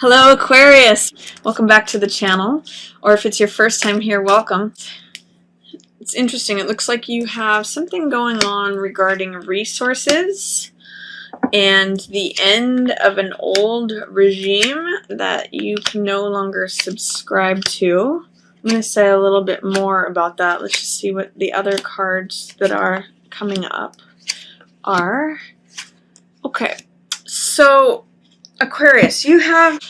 Hello Aquarius! Welcome back to the channel, or if it's your first time here, welcome. It's interesting, it looks like you have something going on regarding resources and the end of an old regime that you can no longer subscribe to. I'm going to say a little bit more about that. Let's just see what the other cards that are coming up are. Okay, so Aquarius, you have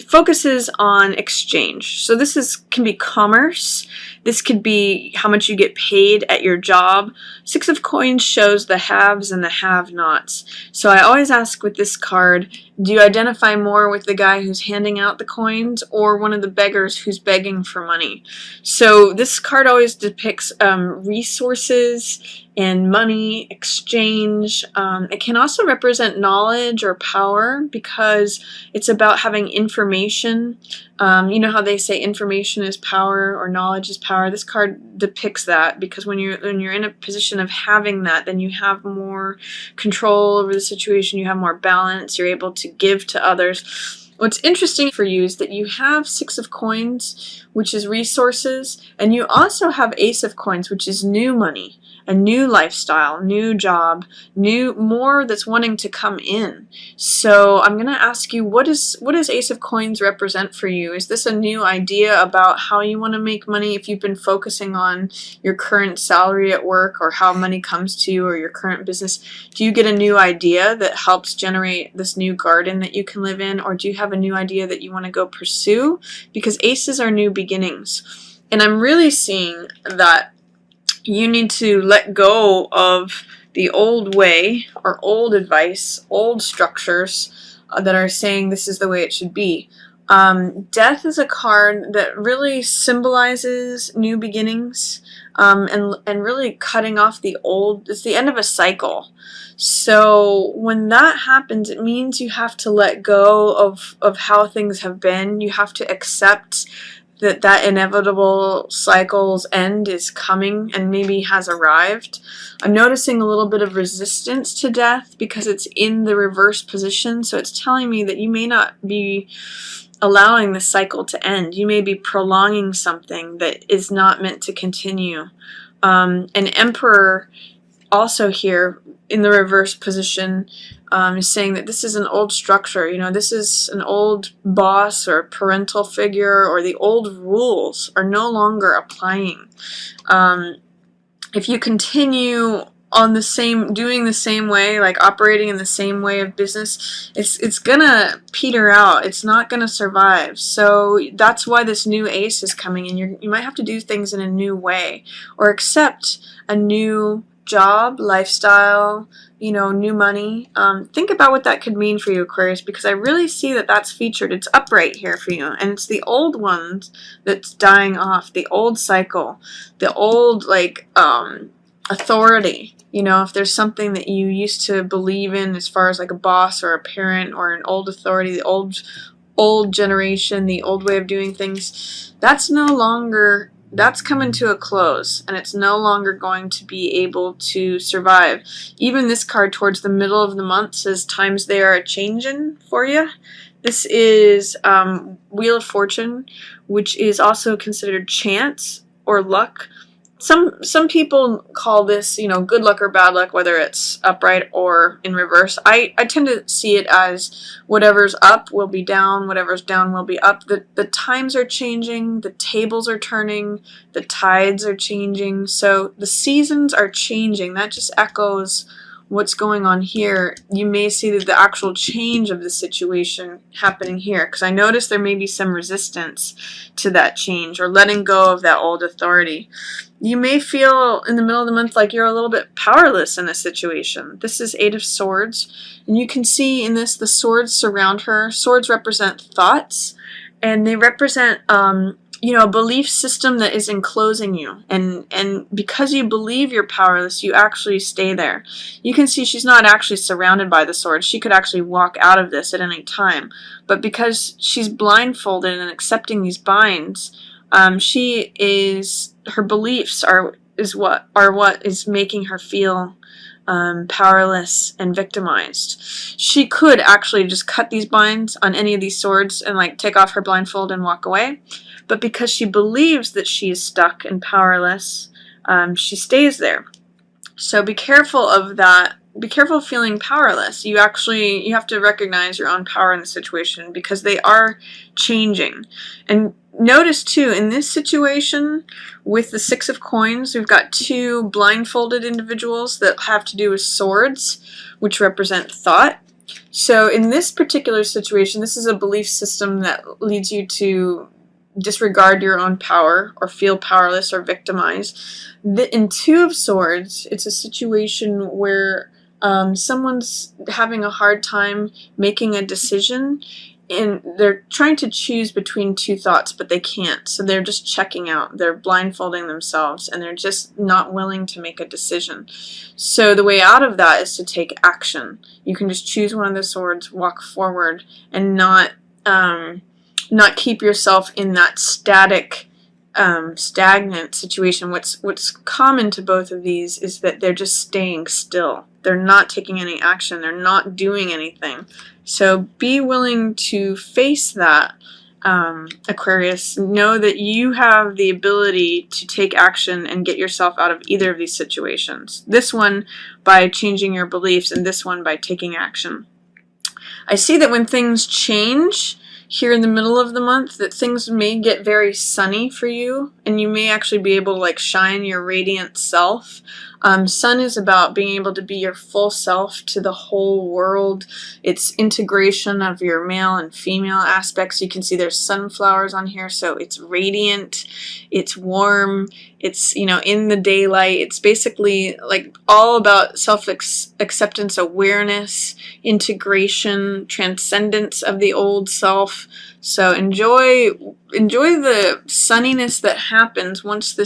focuses on exchange. So this can be commerce. This could be how much you get paid at your job. Six of Coins shows the haves and the have-nots. So I always ask with this card, do you identify more with the guy who's handing out the coins or one of the beggars who's begging for money? So this card always depicts resources and money, exchange. It can also represent knowledge or power because it's about having information. You know how they say information is power or knowledge is power? This card depicts that because when you're in a position of having that, then you have more control over the situation, you have more balance, you're able to give to others. What's interesting for you is that you have Six of Coins, which is resources, and you also have Ace of Coins, which is new money, a new lifestyle, new job, more that's wanting to come in. So I'm going to ask you, what does Ace of Coins represent for you? Is this a new idea about how you want to make money? If you've been focusing on your current salary at work or how money comes to you or your current business, do you get a new idea that helps generate this new garden that you can live in? Or do you have a new idea that you want to go pursue? Because aces are new beginnings. And I'm really seeing that you need to let go of the old way or old advice, old structures that are saying this is the way it should be. Death is a card that really symbolizes new beginnings and really cutting off the old. It's the end of a cycle. So when that happens, it means you have to let go of how things have been. You have to accept that inevitable cycle's end is coming and maybe has arrived. I'm noticing a little bit of resistance to death because it's in the reverse position, so it's telling me that you may not be allowing the cycle to end. You may be prolonging something that is not meant to continue. An Emperor also here in the reverse position is saying that this is an old structure. You know, this is an old boss or parental figure, or the old rules are no longer applying. If you continue on doing the same way, like operating in the same way of business, it's gonna peter out. It's not gonna survive. So that's why this new ace is coming, and you might have to do things in a new way or accept a new job, lifestyle, you know, new money. Think about what that could mean for you, Aquarius, because I really see that that's featured. It's upright here for you, and it's the old ones that's dying off, the old cycle, the old, like, authority. You know, if there's something that you used to believe in as far as like a boss or a parent or an old authority, the old generation, the old way of doing things, that's coming to a close, and it's no longer going to be able to survive. Even this card towards the middle of the month says times they are a-changin' for you. This is Wheel of Fortune, which is also considered chance or luck. Some people call this, you know, good luck or bad luck, whether it's upright or in reverse. I tend to see it as whatever's up will be down, whatever's down will be up. The times are changing, the tables are turning, the tides are changing, so the seasons are changing. That just echoes what's going on here. You may see that the actual change of the situation happening here, because I notice there may be some resistance to that change or letting go of that old authority. You may feel in the middle of the month like you're a little bit powerless in a situation. This is Eight of Swords, and you can see in this the swords surround her. Swords represent thoughts, and they represent you know, a belief system that is enclosing you, and because you believe you're powerless, you actually stay there. You can see she's not actually surrounded by the swords. She could actually walk out of this at any time, but because she's blindfolded and accepting these binds, her beliefs are what is making her feel powerless, and victimized. She could actually just cut these binds on any of these swords and like take off her blindfold and walk away. But because she believes that she is stuck and powerless, she stays there. So be careful of that. Be careful of feeling powerless. You have to recognize your own power in the situation, because they are changing. And notice too, in this situation with the Six of Coins, we've got two blindfolded individuals that have to do with swords, which represent thought. So in this particular situation, this is a belief system that leads you to disregard your own power or feel powerless or victimized. In Two of Swords, it's a situation where someone's having a hard time making a decision, and they're trying to choose between two thoughts, but they can't. So they're just checking out. They're blindfolding themselves, and they're just not willing to make a decision. So the way out of that is to take action. You can just choose one of the swords, walk forward, and not keep yourself in that stagnant situation. What's common to both of these is that they're just staying still. They're not taking any action. They're not doing anything. So be willing to face that, Aquarius. Know that you have the ability to take action and get yourself out of either of these situations. This one by changing your beliefs, and this one by taking action. I see that when things change here in the middle of the month, that things may get very sunny for you, and you may actually be able to like shine your radiant self. Sun is about being able to be your full self to the whole world. It's integration of your male and female aspects. You can see there's sunflowers on here, so it's radiant, it's warm, it's, you know, in the daylight. It's basically like all about self-acceptance, awareness, integration, transcendence of the old self. So enjoy the sunniness that happens once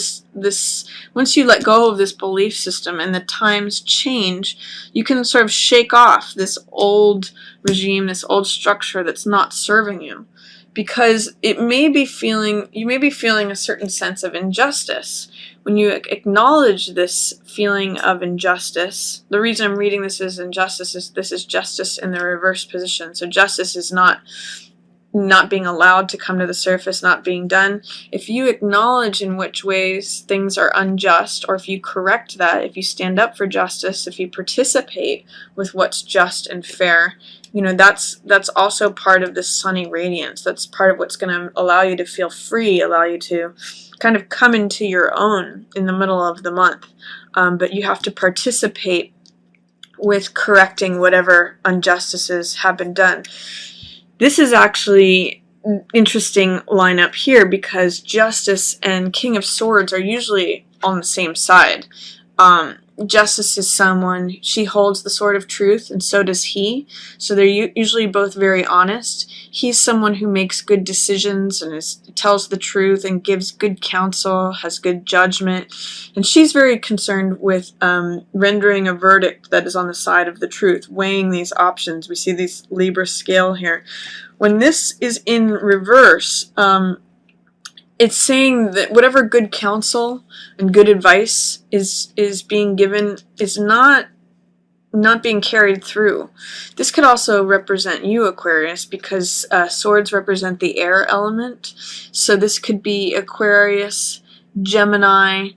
once you let go of this belief system and the times change. You can sort of shake off this old regime, this old structure that's not serving you, because you may be feeling a certain sense of injustice. When you acknowledge this feeling of injustice, the reason I'm reading this as injustice is this is justice in the reverse position. So justice is not being allowed to come to the surface, not being done. If you acknowledge in which ways things are unjust, or if you correct that, if you stand up for justice, if you participate with what's just and fair, you know, that's also part of this sunny radiance. That's part of what's going to allow you to feel free, allow you to kind of come into your own in the middle of the month. But you have to participate with correcting whatever injustices have been done. This is actually an interesting lineup here, because Justice and King of Swords are usually on the same side. Justice is someone, she holds the sword of truth, and so does he. So they're usually both very honest. He's someone who makes good decisions and tells the truth and gives good counsel, has good judgment. And she's very concerned with rendering a verdict that is on the side of the truth, weighing these options. We see this Libra scale here. When this is in reverse, it's saying that whatever good counsel and good advice is being given is not being carried through. This could also represent you, Aquarius, because swords represent the air element. So this could be Aquarius, Gemini,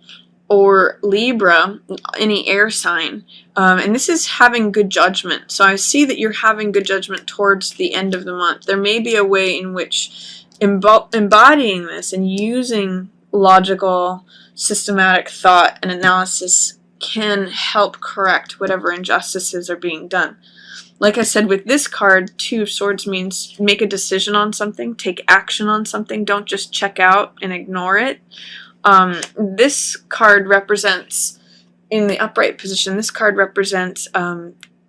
or Libra, any air sign. And this is having good judgment. So I see that you're having good judgment towards the end of the month. There may be a way in which embodying this and using logical, systematic thought and analysis can help correct whatever injustices are being done. Like I said, with this card, Two of Swords means make a decision on something, take action on something, don't just check out and ignore it. This card represents, in the upright position, this card represents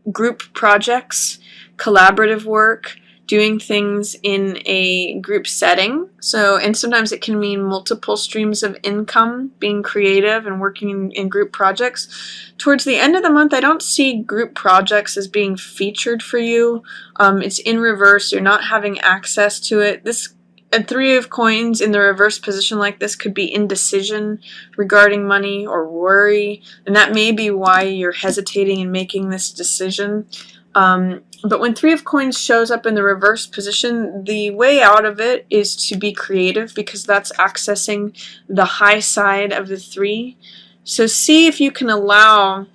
group projects, collaborative work, doing things in a group setting. So, and sometimes it can mean multiple streams of income, being creative and working in group projects. Towards the end of the month, I don't see group projects as being featured for you. It's in reverse. You're not having access to it. This A Three of Coins in the reverse position like this could be indecision regarding money or worry, and that may be why you're hesitating in making this decision. But when Three of Coins shows up in the reverse position, the way out of it is to be creative, because that's accessing the high side of the three. So see if you can allow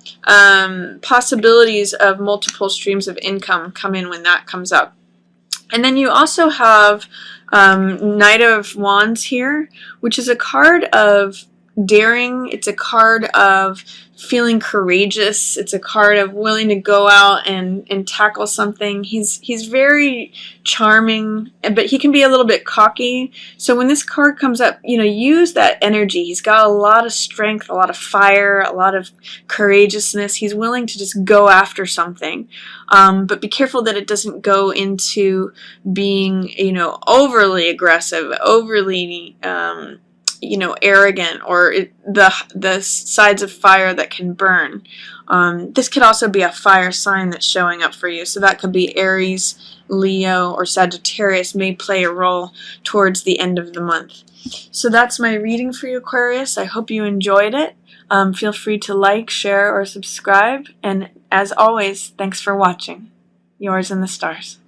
possibilities of multiple streams of income come in when that comes up. And then you also have Knight of Wands here, which is a card of daring. It's a card of feeling courageous. It's a card of willing to go out and tackle something. He's very charming, but he can be a little bit cocky. So when this card comes up, use that energy. He's got a lot of strength, a lot of fire, a lot of courageousness. He's willing to just go after something. But be careful that it doesn't go into being, overly aggressive, overly arrogant, or the sides of fire that can burn. This could also be a fire sign that's showing up for you. So that could be Aries, Leo, or Sagittarius may play a role towards the end of the month. So that's my reading for you, Aquarius. I hope you enjoyed it. Feel free to like, share, or subscribe. And as always, thanks for watching. Yours in the stars.